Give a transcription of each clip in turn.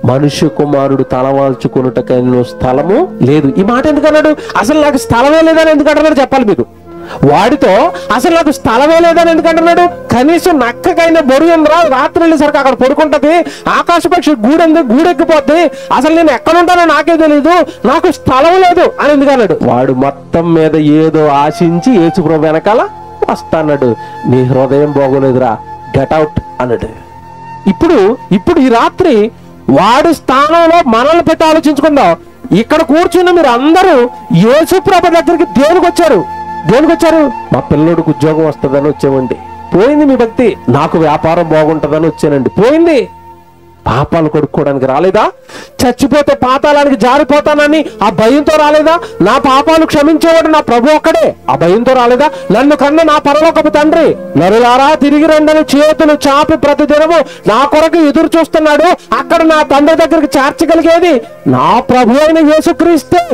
మనుష్య కుమారుడు తలవాల్చుకున్నటకైన స్థలము లేదు. ఈ మాట ఎందుకన్నాడు? అసలు నాకు స్థలమే లేదని ఎందుకంటున్నాడు చెప్పాలి మీరు. వాడితో అసలు నాకు స్థలమే లేదని ఎందుకంటున్నాడు? కనీసం నక్కకైనా బొరుందిరా, రాత్రి వెళ్ళేసరికి అక్కడ పడుకుంటది, ఆకాశపక్షి గూడెక్కిపోద్ది, అసలు నేను ఎక్కడుంటానో నాకే తెలీదు, నాకు స్థలం లేదు అని ఎందుకన్నాడు? వాడు మొత్తం మీద ఏదో ఆశించి యేసుప్రభు వెనకాల వస్తాడు. నీ హృదయం బాగోలేదురా, గెట్ అవుట్ అన్నాడు. ఇప్పుడు ఈ రాత్రి వాడి స్థానంలో మనల్ని పెట్టి ఆలోచించుకుందాం. ఇక్కడ కూర్చున్న మీరు అందరూ యేసుప్రభు దగ్గరికి దేనికి వచ్చారు? మా పిల్లోడికి ఉద్యోగం వస్తుందని వచ్చామండి. పోయింది మీ భక్తి. నాకు వ్యాపారం బాగుంటుందని వచ్చానండి. పోయింది. పాపాలు కొడుక్కోవడానికి రాలేదా? చచ్చిపోతే పాతాళానికి జారిపోతానని ఆ భయంతో రాలేదా? నా పాపాలు క్షమించేవాడు నా ప్రభు ఒక్కడే, ఆ భయంతో రాలేదా? నన్ను కన్న నా పరలోకపు తండ్రి నరులారా తిరిగి రండని చేతులు చాపి ప్రతిదినము నా కొరకు ఎదురు చూస్తున్నాడు. అక్కడ నా తండ్రి దగ్గరికి చేర్చగలిగేది నా ప్రభు అయిన యేసుక్రీస్తే.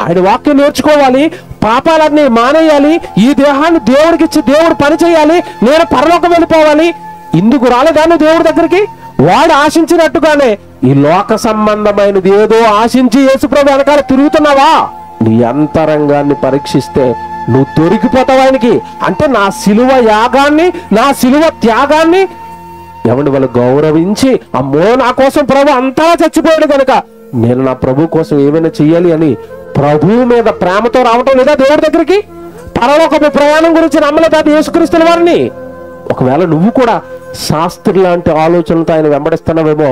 ఆయన వాక్యం నేర్చుకోవాలి, పాపాలన్నీ మానేయాలి, ఈ దేహాన్ని దేవుడికి ఇచ్చి దేవుడు పని చేయాలి, నేను పరలోకం వెళ్ళిపోవాలి. ఇందుకు రాలేదా నువ్వు దేవుడి దగ్గరికి? వాడు ఆశించినట్టుగానే ఈ లోక సంబంధమైనది ఏదో ఆశించి యేసుప్రభు వెనకాల తిరుగుతున్నావా? నీ అంతరంగాన్ని పరీక్షిస్తే నువ్వు దొరికిపోతావు ఆయనకి. అంటే నా శిలువ యాగాన్ని, నా శిలువ త్యాగాన్ని ఎవరి వాళ్ళు గౌరవించి, అమ్మో నా కోసం ప్రభు అంతా చచ్చిపోయాడు కనుక నేను నా ప్రభు కోసం ఏమైనా చెయ్యాలి అని ప్రభువు మీద ప్రేమతో రావటం లేదా దేవుడి దగ్గరికి? పరలోకపు ప్రయాణం గురించి నమ్మలేదా యేసుక్రీస్తుల వారిని? ఒకవేళ నువ్వు కూడా శాస్త్రి లాంటి ఆలోచనలతో ఆయన వెంబడిస్తున్నావేమో,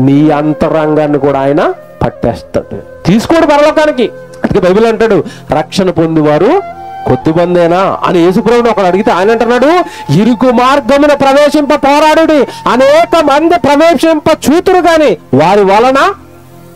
నీ అంతరంగాన్ని కూడా ఆయన పట్టేస్తాడు, తీసుకోడు పరలోకానికి. అందుకే బైబిల్ అంటాడు, రక్షణ పొందివారు కొద్దిమందేనా అని యేసుప్రభుని ఒకడు అడిగితే ఆయన అంటున్నాడు, ఇరుకు మార్గమున ప్రవేశింప పోరాడుడి, అనేక మంది ప్రవేశింప చూతురు గాని వారి వలన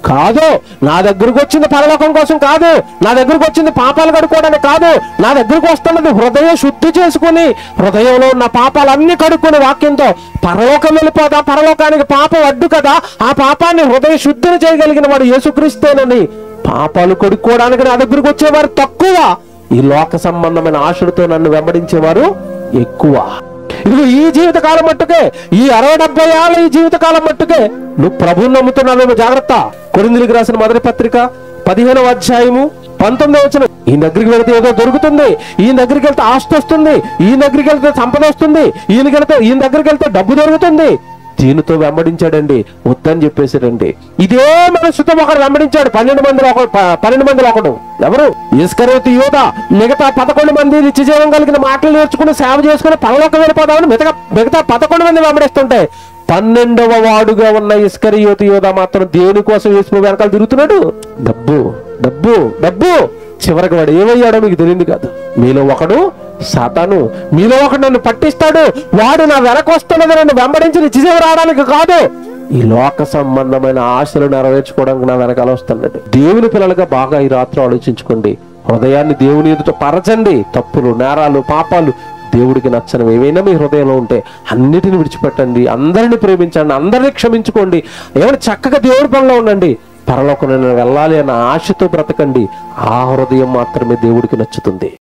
కాదు. నా దగ్గరకు వచ్చింది పరలోకం కోసం కాదు, నా దగ్గరకు వచ్చింది పాపాలు కడుక్కోవడానికి కాదు, నా దగ్గరకు వస్తున్నది హృదయం శుద్ధి చేసుకుని, హృదయంలో ఉన్న పాపాలన్నీ కడుక్కుని వాక్యంతో పరలోకం వెళ్ళిపోదా, పరలోకానికి పాపం అడ్డు కదా, ఆ పాపాన్ని హృదయ శుద్ధిని చేయగలిగిన వాడు యేసుక్రీస్తేనని పాపాలు కడుక్కోవడానికి నా దగ్గరకు వచ్చేవారు తక్కువ, ఈ లోక సంబంధమైన ఆశలతో నన్ను వెంబడించేవారు ఎక్కువ. ఇదిగో ఈ జీవితకాలం మట్టుకే, ఈ 60-70 ఏళ్ళ ఈ జీవితకాలం మట్టుకే నువ్వు ప్రభువుని నమ్ముతున్నావేమో జాగ్రత్త. కొరింథీయులకు రాసిన మొదటి పత్రిక 15వ అధ్యాయము 19వ వచనం, ఈ దగ్గరికి వెళితే ఏదో దొరుకుతుంది, ఈయన దగ్గరికి వెళ్తే ఆస్తి వస్తుంది, ఈయన దగ్గరికి వెళ్తే సంపద వస్తుంది, ఈయన దగ్గరికి వెళ్తే డబ్బు దొరుకుతుంది. దీనితో వెంబడించాడండి, వద్దని చెప్పేసాడండి. ఇదే మనసుతో ఒకడు వెంబడించాడు. 12 మందిలో ఒకడు ఎవరు? ఇస్కరియోతు యూదా. మిగతా 11 మంది నిత్యజీవం కలిగిన మాటలు నేర్చుకుని సేవ చేసుకుని పరలోకం వెళ్ళిపోదామని మిగతా 11 మంది వెంబడిస్తుంటే 12వ వాడుగా ఉన్న ఇస్కరియోతు యూదా మాత్రం దేనికోసం యేసు వెనకాల తిరుగుతున్నాడు? డబ్బు డబ్బు డబ్బు. చివరికి వాడు ఏమయ్యాడో మీకు తెలియదు కాదు. మీలో ఒకడు సాతాను, మీలో ఒకడు నన్ను పట్టిస్తాడు, వాడు నా వెనక వస్తున్నది నన్ను వెంబడించి నిత్యజీవం రావడానికి కాదు, ఈ లోక సంబంధమైన ఆశలు నెరవేర్చుకోవడానికి నా వెనకాల వస్తున్నాడు. దేవుని పిల్లలుగా బాగా ఈ రాత్రి ఆలోచించుకోండి. హృదయాన్ని దేవుని ఎదుట పరచండి. తప్పులు, నేరాలు, పాపాలు, దేవుడికి నచ్చనివి ఏవైనా మీ హృదయంలో ఉంటే అన్నిటిని విడిచిపెట్టండి. అందరిని ప్రేమించండి, అందరినీ క్షమించుకోండి. ఏమైనా చక్కగా దేవుడి పనిలో ఉండండి. పరలోకం వెళ్ళాలి అన్న ఆశతో బ్రతకండి. ఆ హృదయం మాత్రమే దేవుడికి నచ్చుతుంది.